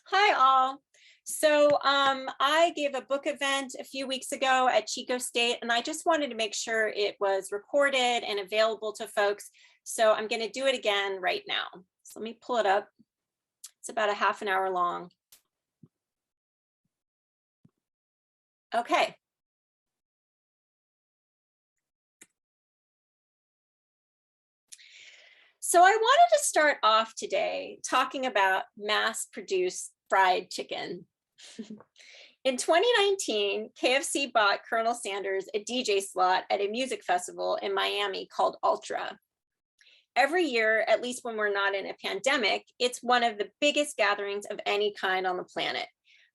Hi all. So I gave a book event a few weeks ago at Chico State, and I just wanted to make sure it was recorded and available to folks. So I'm going to do it again right now. So let me pull it up. It's about a half an hour long. Okay. So I wanted to start off today talking about mass-produced fried chicken. In 2019, KFC bought Colonel Sanders a DJ slot at a music festival in Miami called Ultra. Every year, at least when we're not in a pandemic, it's one of the biggest gatherings of any kind on the planet.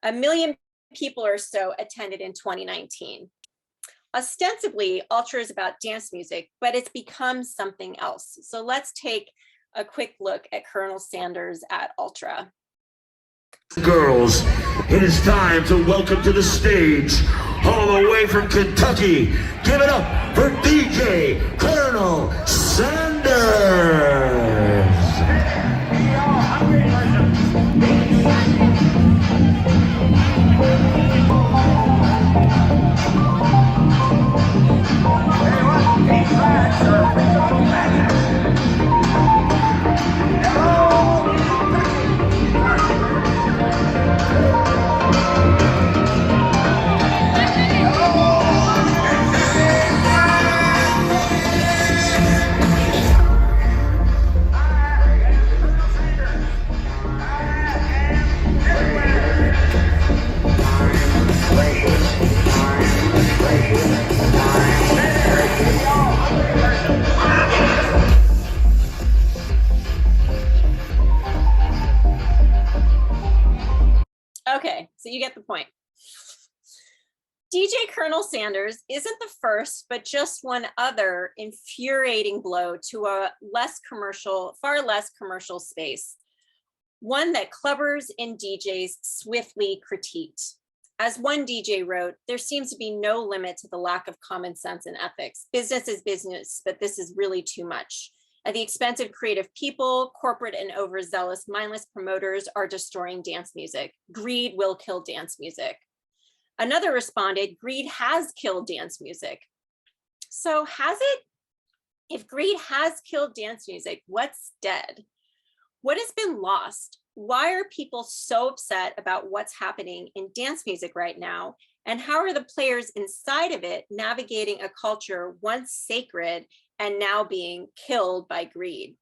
1 million people or so attended in 2019. Ostensibly, Ultra is about dance music, but it's become something else. So let's take a quick look at Colonel Sanders at Ultra. Girls, it is time to welcome to the stage, all the way from Kentucky. Give it up for DJ Colonel Sanders. Okay, so you get the point. DJ Colonel Sanders isn't the first, but just one other infuriating blow to a far less commercial space, one that clubbers and DJs swiftly critiqued. As one DJ wrote, there seems to be no limit to the lack of common sense and ethics. Business is business, but this is really too much. At the expense of creative people, corporate and overzealous, mindless promoters are destroying dance music. Greed will kill dance music. Another responded, greed has killed dance music. So has it? If greed has killed dance music, what's dead? What has been lost? Why are people so upset about what's happening in dance music right now? And how are the players inside of it navigating a culture once sacred and now being killed by greed?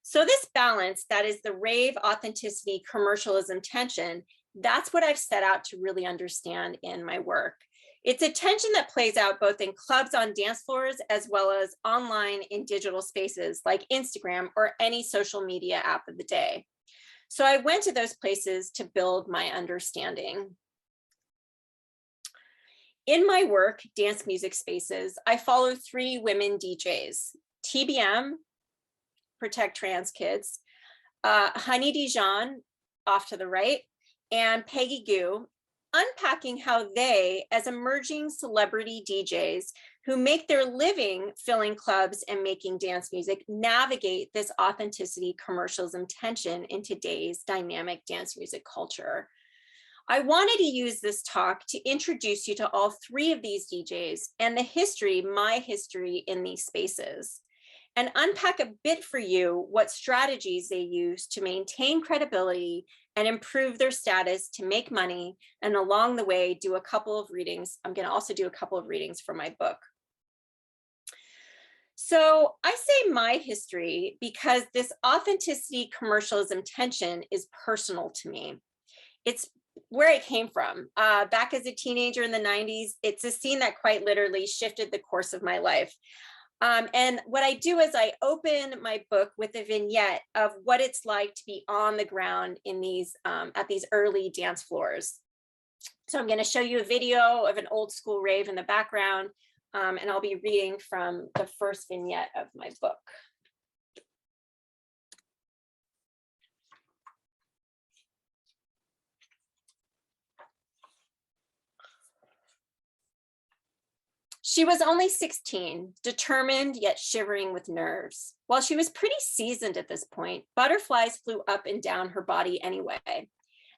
So this balance, that is the rave, authenticity, commercialism tension, that's what I've set out to really understand in my work. It's a tension that plays out both in clubs on dance floors as well as online in digital spaces like Instagram or any social media app of the day. So I went to those places to build my understanding. In my work, Dance Music Spaces, I follow 3 women DJs, TBM, Protect Trans Kids, Honey Dijon, off to the right, and Peggy Gou, unpacking how they, as emerging celebrity DJs who make their living filling clubs and making dance music, navigate this authenticity commercialism tension in today's dynamic dance music culture. I wanted to use this talk to introduce you to all 3 of these DJs and the history, my history in these spaces, and unpack a bit for you what strategies they use to maintain credibility and improve their status to make money, and along the way do a couple of readings. I'm going to also do a couple of readings from my book. So I say my history because this authenticity commercialism tension is personal to me. It's where I came from. Back as a teenager in the 90s, it's a scene that quite literally shifted the course of my life. And what I do is I open my book with a vignette of what it's like to be on the ground in these at these early dance floors. So I'm going to show you a video of an old school rave in the background, and I'll be reading from the first vignette of my book. She was only 16, determined yet shivering with nerves. While she was pretty seasoned at this point, butterflies flew up and down her body anyway.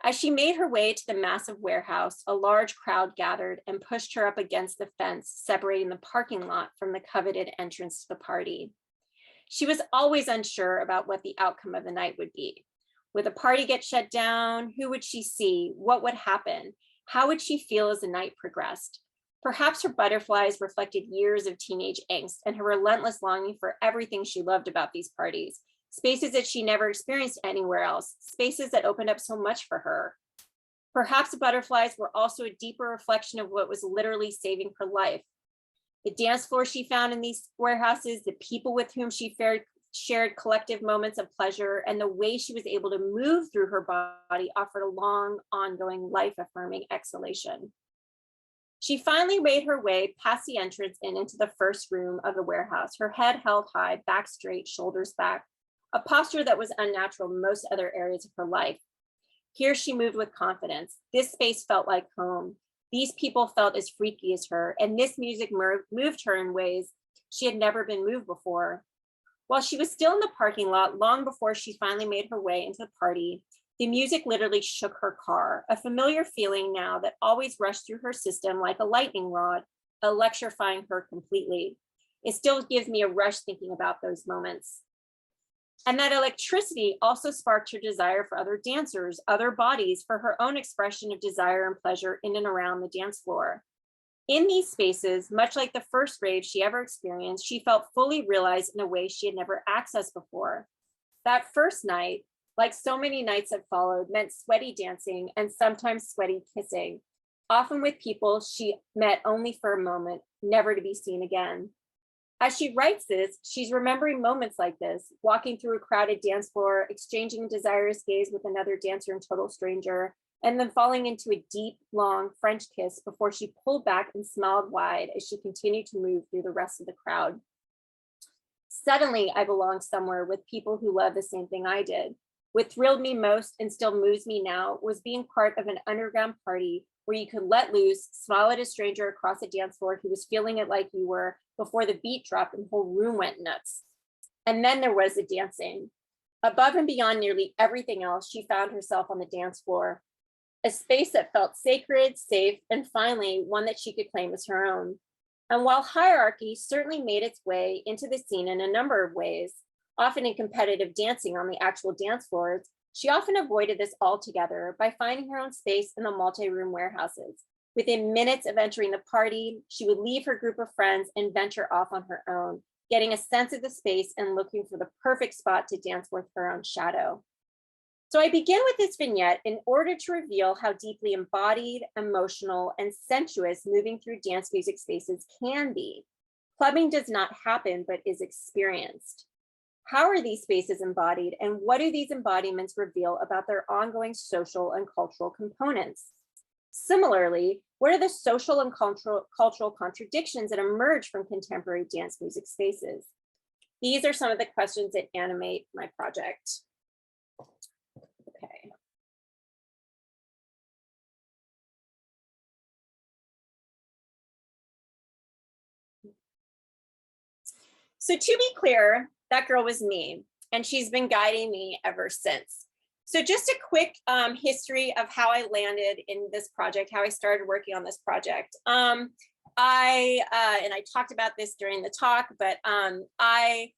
As she made her way to the massive warehouse, a large crowd gathered and pushed her up against the fence separating the parking lot from the coveted entrance to the party. She was always unsure about what the outcome of the night would be. Would the party get shut down? Who would she see? What would happen? How would she feel as the night progressed? Perhaps her butterflies reflected years of teenage angst and her relentless longing for everything she loved about these parties, spaces that she never experienced anywhere else, spaces that opened up so much for her. Perhaps the butterflies were also a deeper reflection of what was literally saving her life. The dance floor she found in these warehouses, the people with whom she shared collective moments of pleasure, and the way she was able to move through her body offered a long, ongoing, life-affirming exhalation. She finally made her way past the entrance and into the first room of the warehouse, her head held high, back straight, shoulders back, a posture that was unnatural in most other areas of her life. Here she moved with confidence. This space felt like home. These people felt as freaky as her, and this music moved her in ways she had never been moved before. While she was still in the parking lot, long before she finally made her way into the party, the music literally shook her car, a familiar feeling now that always rushed through her system like a lightning rod, electrifying her completely. It still gives me a rush thinking about those moments. And that electricity also sparked her desire for other dancers, other bodies, for her own expression of desire and pleasure in and around the dance floor. In these spaces, much like the first rave she ever experienced, she felt fully realized in a way she had never accessed before. That first night, like so many nights that followed, meant sweaty dancing and sometimes sweaty kissing, often with people she met only for a moment, never to be seen again. As she writes this, she's remembering moments like this, walking through a crowded dance floor, exchanging a desirous gaze with another dancer and total stranger, and then falling into a deep, long French kiss before she pulled back and smiled wide as she continued to move through the rest of the crowd. Suddenly, I belonged somewhere with people who loved the same thing I did. What thrilled me most and still moves me now was being part of an underground party where you could let loose, smile at a stranger across a dance floor who was feeling it like you were before the beat dropped and the whole room went nuts. And then there was the dancing. Above and beyond nearly everything else, she found herself on the dance floor, a space that felt sacred, safe, and finally one that she could claim as her own. And while hierarchy certainly made its way into the scene in a number of ways, often in competitive dancing on the actual dance floors, she often avoided this altogether by finding her own space in the multi-room warehouses. Within minutes of entering the party, she would leave her group of friends and venture off on her own, getting a sense of the space and looking for the perfect spot to dance with her own shadow. So I begin with this vignette in order to reveal how deeply embodied, emotional, and sensuous moving through dance music spaces can be. Clubbing does not happen, but is experienced. How are these spaces embodied, and what do these embodiments reveal about their ongoing social and cultural components? Similarly, what are the social and cultural contradictions that emerge from contemporary dance music spaces? These are some of the questions that animate my project. Okay. So to be clear, that girl was me, and she's been guiding me ever since. So just a quick history of how I landed in this project, how I started working on this project. And I talked about this during the talk, but I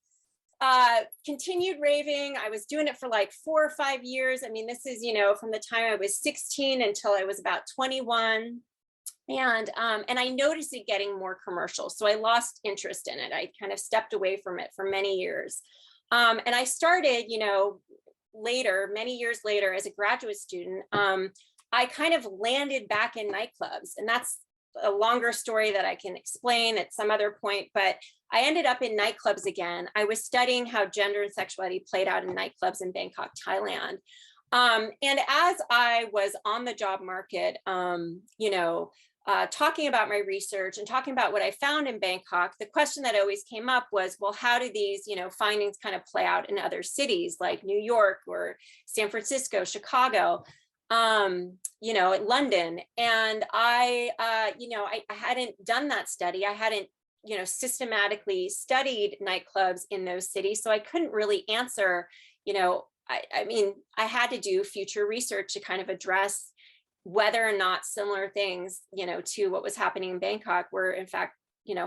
continued raving. I was doing it for like 4 or 5 years. I mean, this is, from the time I was 16 until I was about 21. And I noticed it getting more commercial. So I lost interest in it. I kind of stepped away from it for many years. And I started, later, many years later, as a graduate student, I kind of landed back in nightclubs. And that's a longer story that I can explain at some other point, but I ended up in nightclubs again. I was studying how gender and sexuality played out in nightclubs in Bangkok, Thailand. And as I was on the job market, talking about my research and talking about what I found in Bangkok, the question that always came up was, well, how do these, findings kind of play out in other cities like New York or San Francisco, Chicago, London? And I hadn't done that study. I hadn't, systematically studied nightclubs in those cities. So I couldn't really answer, I mean, I had to do future research to kind of address whether or not similar things, to what was happening in Bangkok were in fact,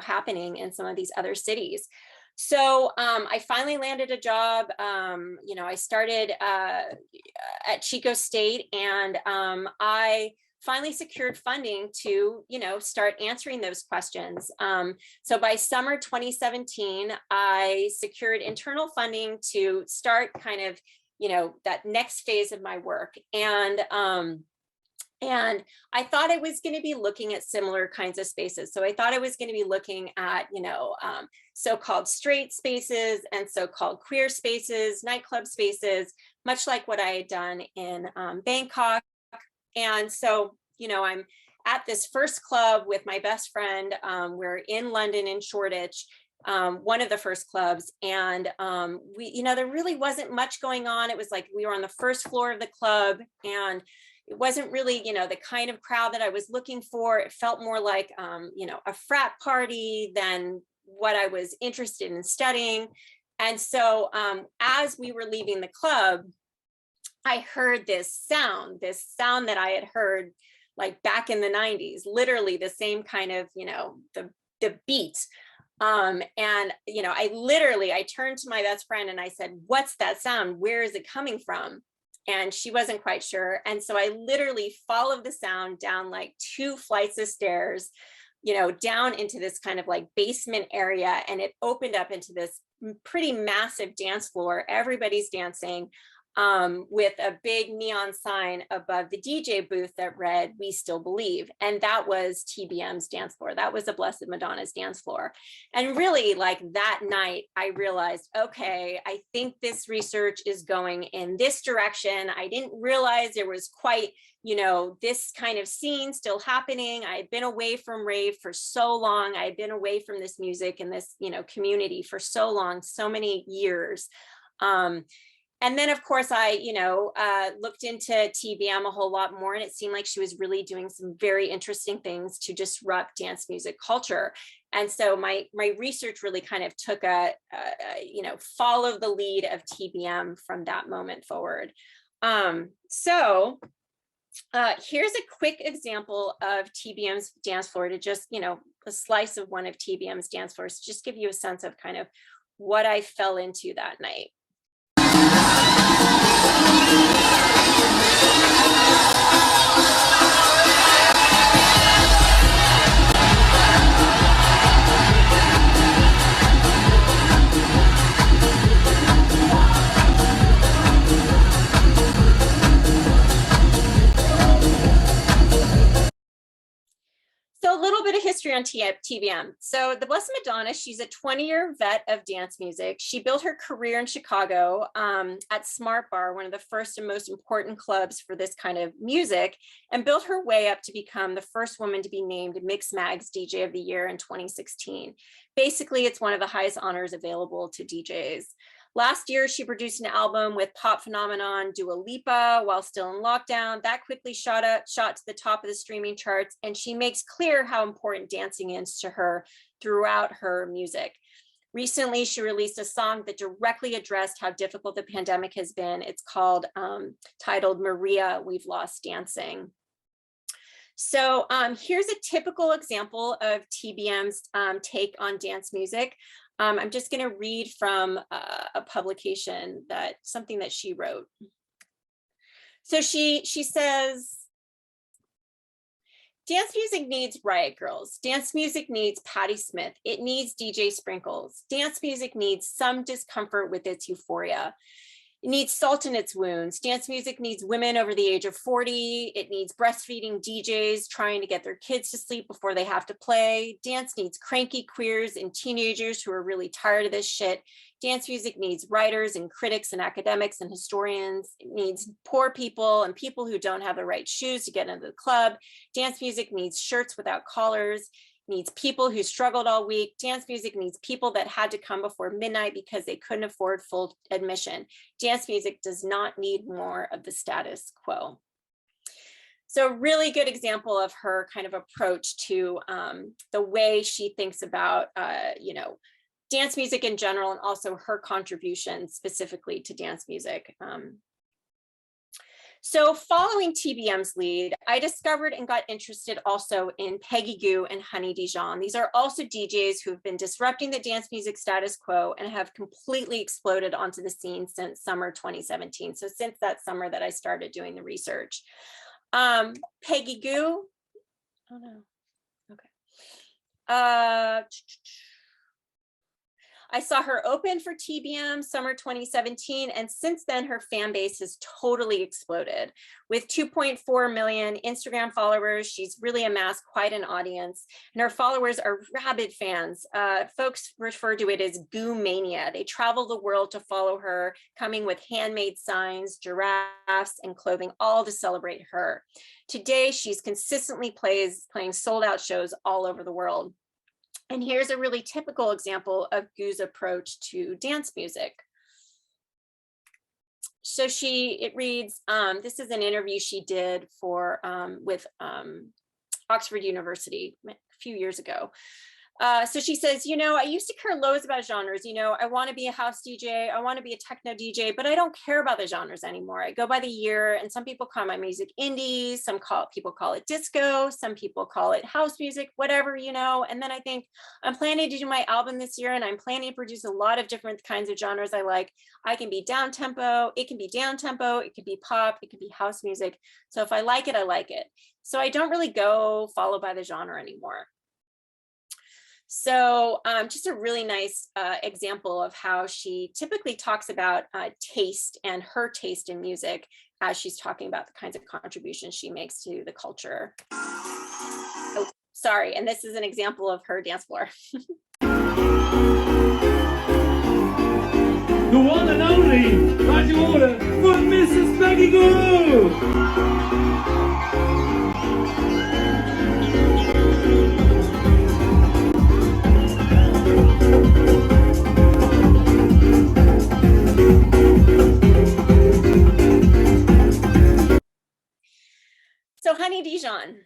happening in some of these other cities. So I finally landed a job. I started at Chico State, and I finally secured funding to, start answering those questions. So by summer 2017, I secured internal funding to start kind of, that next phase of my work. And I thought I was going to be looking at similar kinds of spaces. So I thought I was going to be looking at, so-called straight spaces and so-called queer spaces, nightclub spaces, much like what I had done in Bangkok. And so, I'm at this first club with my best friend. We're in London in Shoreditch, one of the first clubs. And we, there really wasn't much going on. It was like we were on the first floor of the club, and it wasn't really, the kind of crowd that I was looking for. It felt more like, a frat party than what I was interested in studying. And so as we were leaving the club, I heard this sound that I had heard like back in the 90s, literally the same kind of, the beat. And, I turned to my best friend and I said, "What's that sound? Where is it coming from?" And she wasn't quite sure. And so I literally followed the sound down like 2 flights of stairs, down into this kind of like basement area. And it opened up into this pretty massive dance floor. Everybody's dancing. With a big neon sign above the DJ booth that read, "We Still Believe." And that was TBM's dance floor. That was the Blessed Madonna's dance floor. And really, like that night, I realized, okay, I think this research is going in this direction. I didn't realize there was quite, this kind of scene still happening. I had been away from rave for so long. I had been away from this music and this, community for so long, so many years. And then, of course, I, looked into TBM a whole lot more, and it seemed like she was really doing some very interesting things to disrupt dance music culture. And so my research really kind of took follow the lead of TBM from that moment forward. So here's a quick example of TBM's dance floor to just, a slice of one of TBM's dance floors, just give you a sense of kind of what I fell into that night. So a little bit of history on TBM. So the Blessed Madonna, she's a 20-year vet of dance music. She built her career in Chicago at Smart Bar, one of the first and most important clubs for this kind of music, and built her way up to become the first woman to be named Mixmag's DJ of the Year in 2016. Basically, it's one of the highest honors available to DJs. Last year, she produced an album with pop phenomenon Dua Lipa while still in lockdown. That quickly shot to the top of the streaming charts, and she makes clear how important dancing is to her throughout her music. Recently, she released a song that directly addressed how difficult the pandemic has been. It's called, titled "Maria, We've Lost Dancing." So here's a typical example of TBM's take on dance music. I'm just going to read from a publication something that she wrote. So she says, "Dance music needs Riot Girls. Dance music needs Patti Smith. It needs DJ Sprinkles. Dance music needs some discomfort with its euphoria. It needs salt in its wounds. Dance music needs women over the age of 40. It needs breastfeeding DJs trying to get their kids to sleep before they have to play. Dance needs cranky queers and teenagers who are really tired of this shit. Dance music needs writers and critics and academics and historians. It needs poor people and people who don't have the right shoes to get into the club. Dance music needs shirts without collars. Needs people who struggled all week. Dance music needs people that had to come before midnight because they couldn't afford full admission. Dance music does not need more of the status quo." So really good example of her kind of approach to the way she thinks about, dance music in general, and also her contribution specifically to dance music. So following TBM's lead, I discovered and got interested also in Peggy Gou and Honey Dijon. These are also DJs who have been disrupting the dance music status quo and have completely exploded onto the scene since summer 2017. So since that summer that I started doing the research. Peggy Gou, oh no, okay. I saw her open for TBM summer 2017, and since then her fan base has totally exploded. With 2.4 million Instagram followers, she's really amassed quite an audience, and her followers are rabid fans. Folks refer to it as Gou Mania. They travel the world to follow her, coming with handmade signs, giraffes, and clothing, all to celebrate her. Today, she's consistently playing sold-out shows all over the world. And here's a really typical example of Gou's approach to dance music. So it reads, this is an interview she did with Oxford University a few years ago. So she says, you know, I used to care loads about genres. You know, I want to be a house DJ. I want to be a techno DJ, but I don't care about the genres anymore. I go by the year, and some people call my music indie. People call it disco. Some people call it house music, whatever, you know. And then I think I'm planning to do my album this year, and I'm planning to produce a lot of different kinds of genres I like. I can be down tempo. It can be down tempo. It could be pop. It could be house music. So if I like it, I like it. So I don't really go follow by the genre anymore. So just a really nice example of how she typically talks about taste and her taste in music as she's talking about the kinds of contributions she makes to the culture. Oh, sorry, and this is an example of her dance floor. The one and only Radio Order for Mrs. Peggy Gou! So Honey Dijon,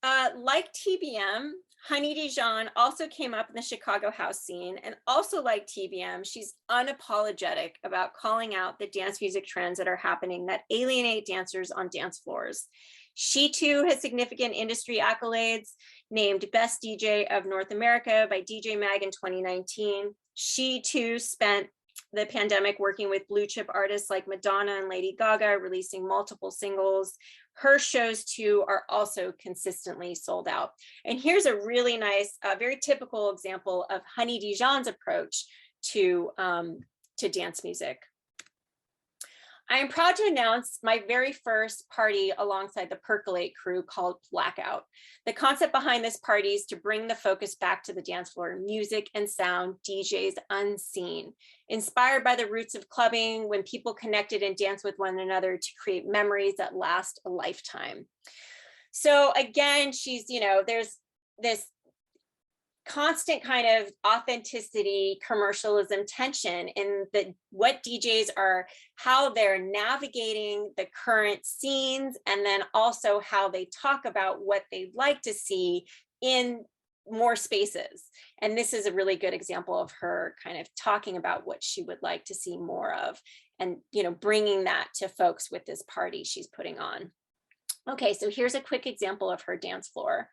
like TBM, Honey Dijon also came up in the Chicago house scene, and also like TBM, she's unapologetic about calling out the dance music trends that are happening that alienate dancers on dance floors. She too has significant industry accolades, named Best DJ of North America by DJ Mag in 2019. She too spent the pandemic working with blue chip artists like Madonna and Lady Gaga, releasing multiple singles. Her shows too are also consistently sold out. And here's a really nice, very typical example of Honey Dijon's approach to dance music. I am proud to announce my very first party alongside the Percolate crew called Blackout. The concept behind this party is to bring the focus back to the dance floor, music and sound, DJs unseen. Inspired by the roots of clubbing, when people connected and danced with one another to create memories that last a lifetime. So again, she's, you know, there's this constant kind of authenticity, commercialism tension in what DJs are, how they're navigating the current scenes, and then also how they talk about what they'd like to see in more spaces. And this is a really good example of her kind of talking about what she would like to see more of, and, you know, bringing that to folks with this party she's putting on. Okay, so here's a quick example of her dance floor.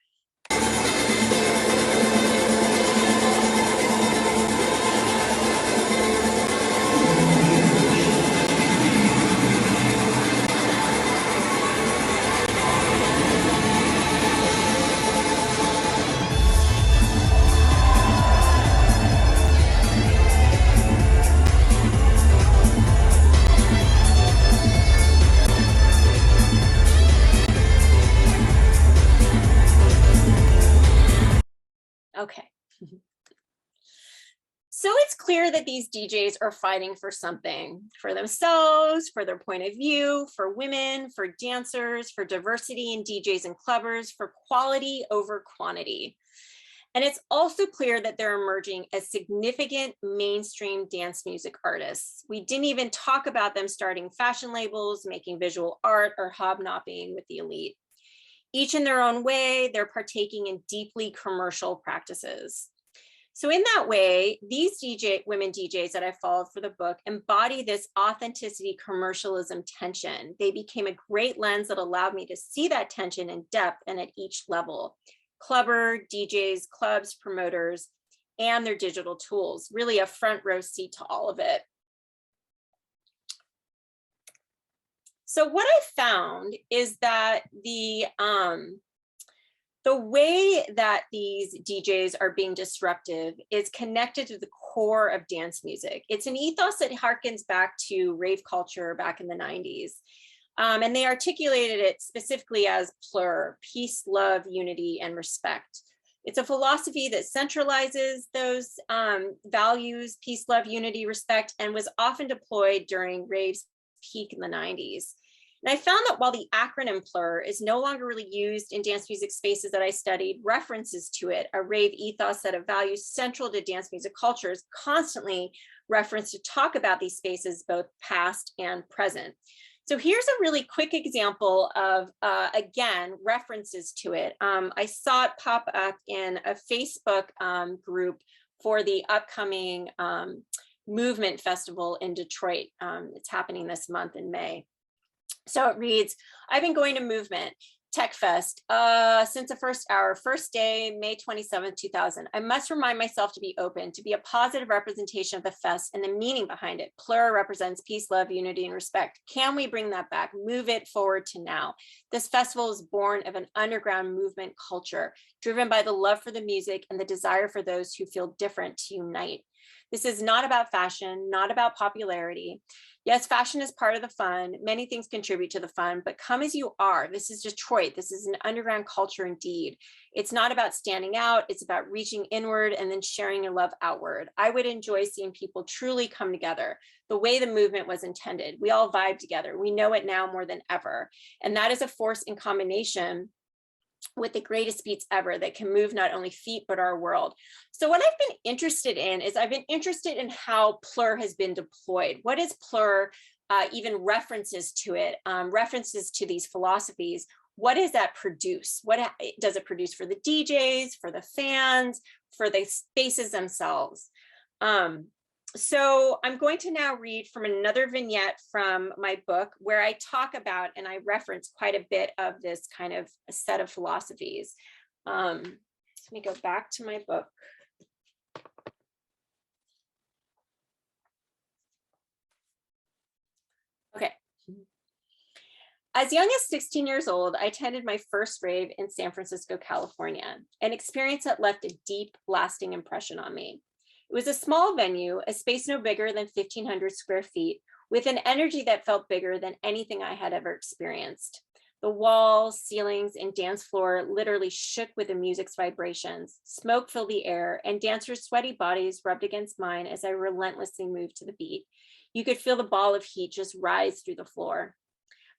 Okay. So it's clear that these DJs are fighting for something, for themselves, for their point of view, for women, for dancers, for diversity in DJs and clubbers, for quality over quantity. And it's also clear that they're emerging as significant mainstream dance music artists. We didn't even talk about them starting fashion labels, making visual art, or hobnobbing with the elite. Each in their own way, they're partaking in deeply commercial practices. So in that way, these women DJs that I followed for the book embody this authenticity commercialism tension. They became a great lens that allowed me to see that tension in depth and at each level. Clubber, DJs, clubs, promoters, and their digital tools, really a front row seat to all of it. So what I found is that the way that these DJs are being disruptive is connected to the core of dance music. It's an ethos that harkens back to rave culture back in the 90s. And they articulated it specifically as PLUR, peace, love, unity, and respect. It's a philosophy that centralizes those values, peace, love, unity, respect, and was often deployed during rave's peak in the 90s. And I found that while the acronym PLUR is no longer really used in dance music spaces that I studied, references to it, a rave ethos set of values central to dance music culture, is constantly referenced to talk about these spaces, both past and present. So here's a really quick example of, again, references to it. I saw it pop up in a Facebook group for the upcoming Movement Festival in Detroit. It's happening this month in May. So it reads, I've been going to Movement Tech Fest since the first hour, first day, May 27th, 2000. I must remind myself to be open, to be a positive representation of the fest and the meaning behind it. PLUR represents peace, love, unity, and respect. Can we bring that back? Move it forward to now. This festival is born of an underground movement culture, driven by the love for the music and the desire for those who feel different to unite. This is not about fashion, not about popularity. Yes, fashion is part of the fun. Many things contribute to the fun, but come as you are. This is Detroit. This is an underground culture indeed. It's not about standing out. It's about reaching inward and then sharing your love outward. I would enjoy seeing people truly come together the way the movement was intended. We all vibe together. We know it now more than ever. And that is a force in combination with the greatest beats ever that can move not only feet, but our world. So what I've been interested in is I've been interested in how PLUR has been deployed. What is PLUR, even references to it, references to these philosophies? What does that produce? What does it produce for the DJs, for the fans, for the spaces themselves? So I'm going to now read from another vignette from my book where I talk about and I reference quite a bit of this kind of a set of philosophies. Let me go back to my book. Okay. As young as 16 years old, I attended my first rave in San Francisco, California, an experience that left a deep, lasting impression on me. It was a small venue, a space no bigger than 1,500 square feet, with an energy that felt bigger than anything I had ever experienced. The walls, ceilings, and dance floor literally shook with the music's vibrations. Smoke filled the air, and dancers' sweaty bodies rubbed against mine as I relentlessly moved to the beat. You could feel the ball of heat just rise through the floor.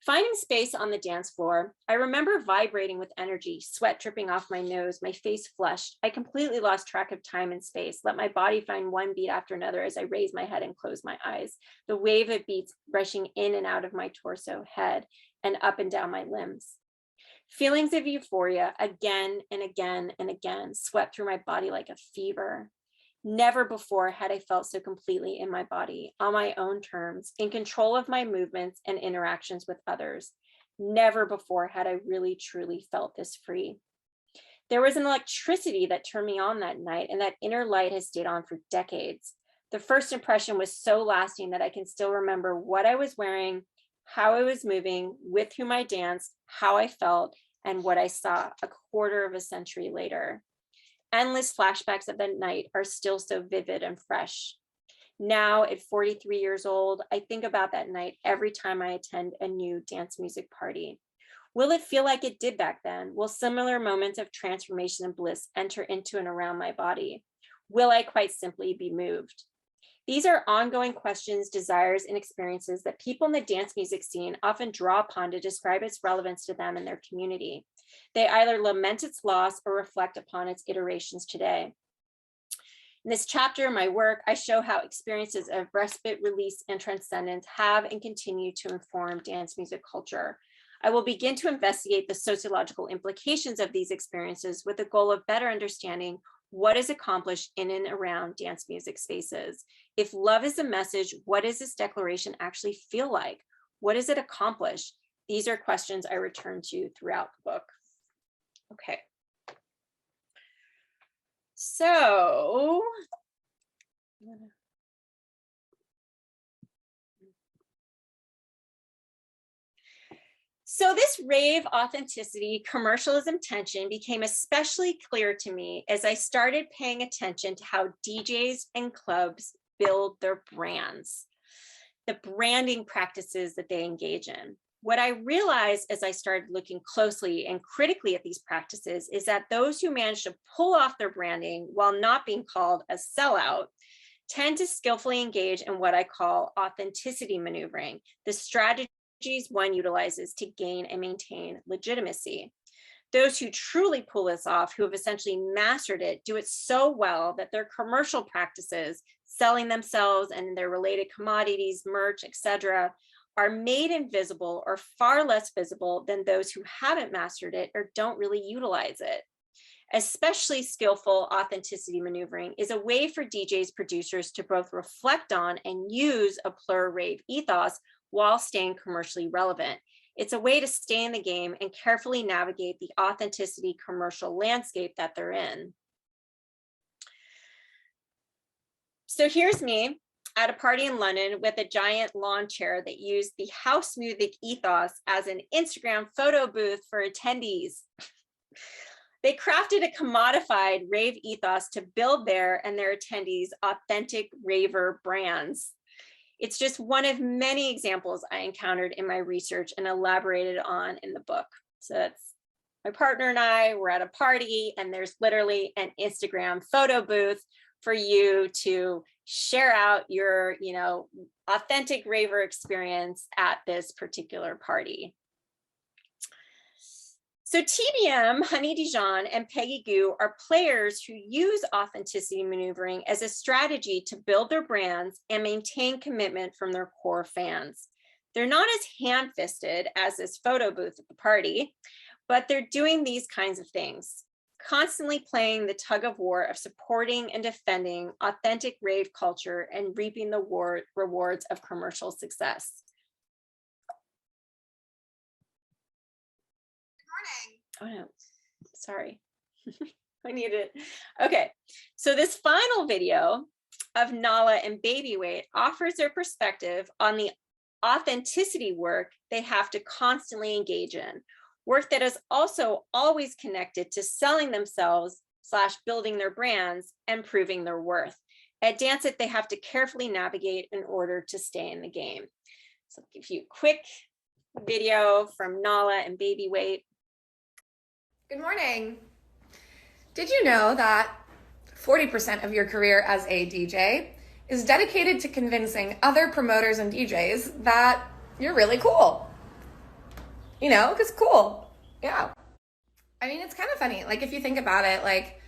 Finding space on the dance floor, I remember vibrating with energy, sweat dripping off my nose, my face flushed. I completely lost track of time and space, let my body find one beat after another as I raised my head and closed my eyes. The wave of beats rushing in and out of my torso, head, and up and down my limbs. Feelings of euphoria again and again and again swept through my body like a fever. Never before had I felt so completely in my body, on my own terms, in control of my movements and interactions with others. Never before had I really, truly felt this free. There was an electricity that turned me on that night, and that inner light has stayed on for decades. The first impression was so lasting that I can still remember what I was wearing, how I was moving, with whom I danced, how I felt, and what I saw a quarter of a century later. Endless flashbacks of that night are still so vivid and fresh. Now, at 43 years old, I think about that night every time I attend a new dance music party. Will it feel like it did back then? Will similar moments of transformation and bliss enter into and around my body? Will I quite simply be moved? These are ongoing questions, desires, and experiences that people in the dance music scene often draw upon to describe its relevance to them and their community. They either lament its loss or reflect upon its iterations today. In this chapter of my work, I show how experiences of respite, release, and transcendence have and continue to inform dance music culture. I will begin to investigate the sociological implications of these experiences with the goal of better understanding what is accomplished in and around dance music spaces? If love is a message, what does this declaration actually feel like? What does it accomplish? These are questions I return to throughout the book. Okay. So, this rave authenticity commercialism tension became especially clear to me as I started paying attention to how DJs and clubs build their brands, the branding practices that they engage in. What I realized as I started looking closely and critically at these practices is that those who manage to pull off their branding while not being called a sellout tend to skillfully engage in what I call authenticity maneuvering, the strategies one utilizes to gain and maintain legitimacy. Those who truly pull this off, who have essentially mastered it, do it so well that their commercial practices, selling themselves and their related commodities, merch, etc., are made invisible or far less visible than those who haven't mastered it or don't really utilize it. Especially skillful authenticity maneuvering is a way for DJs producers to both reflect on and use a plur rave ethos while staying commercially relevant. It's a way to stay in the game and carefully navigate the authenticity commercial landscape that they're in. So here's me at a party in London with a giant lawn chair that used the house music ethos as an Instagram photo booth for attendees. They crafted a commodified rave ethos to build their and their attendees' authentic raver brands. It's just one of many examples I encountered in my research and elaborated on in the book. So that's my partner and I were at a party, and there's literally an Instagram photo booth for you to share out your, authentic raver experience at this particular party. So TBM, Honey Dijon, and Peggy Gou are players who use authenticity maneuvering as a strategy to build their brands and maintain commitment from their core fans. They're not as hand-fisted as this photo booth at the party, but they're doing these kinds of things, constantly playing the tug of war of supporting and defending authentic rave culture and reaping the rewards of commercial success. Oh no, sorry. I need it. Okay, so this final video of Nala and Babyweight offers their perspective on the authenticity work they have to constantly engage in, work that is also always connected to selling themselves / building their brands and proving their worth. At Dance It, they have to carefully navigate in order to stay in the game. So I'll give you a quick video from Nala and Babyweight. Good morning. Did you know that 40% of your career as a DJ is dedicated to convincing other promoters and DJs that you're really cool? Because cool. Yeah. I mean, it's kind of funny. Like, if you think about it, like,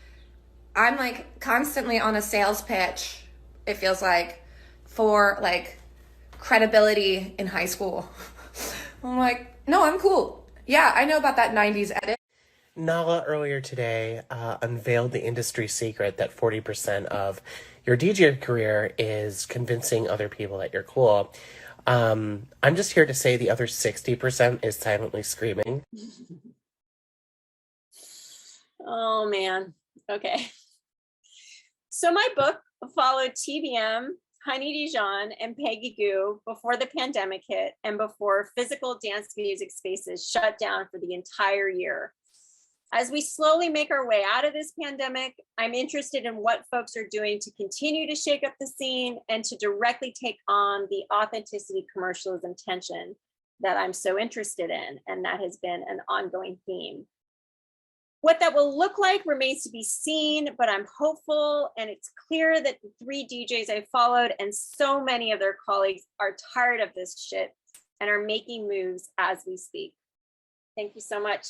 I'm like constantly on a sales pitch, it feels like, for like credibility in high school. I'm like, no, I'm cool. Yeah, I know about that 90s edit. Nala earlier today unveiled the industry secret that 40% of your DJ career is convincing other people that you're cool. I'm just here to say the other 60% is silently screaming. Oh man, okay. So my book followed TBM, Honey Dijon, and Peggy Gou before the pandemic hit and before physical dance music spaces shut down for the entire year. As we slowly make our way out of this pandemic, I'm interested in what folks are doing to continue to shake up the scene and to directly take on the authenticity commercialism tension that I'm so interested in, and that has been an ongoing theme. What that will look like remains to be seen, but I'm hopeful, and it's clear that the 3 DJs I followed and so many of their colleagues are tired of this shit and are making moves as we speak. Thank you so much.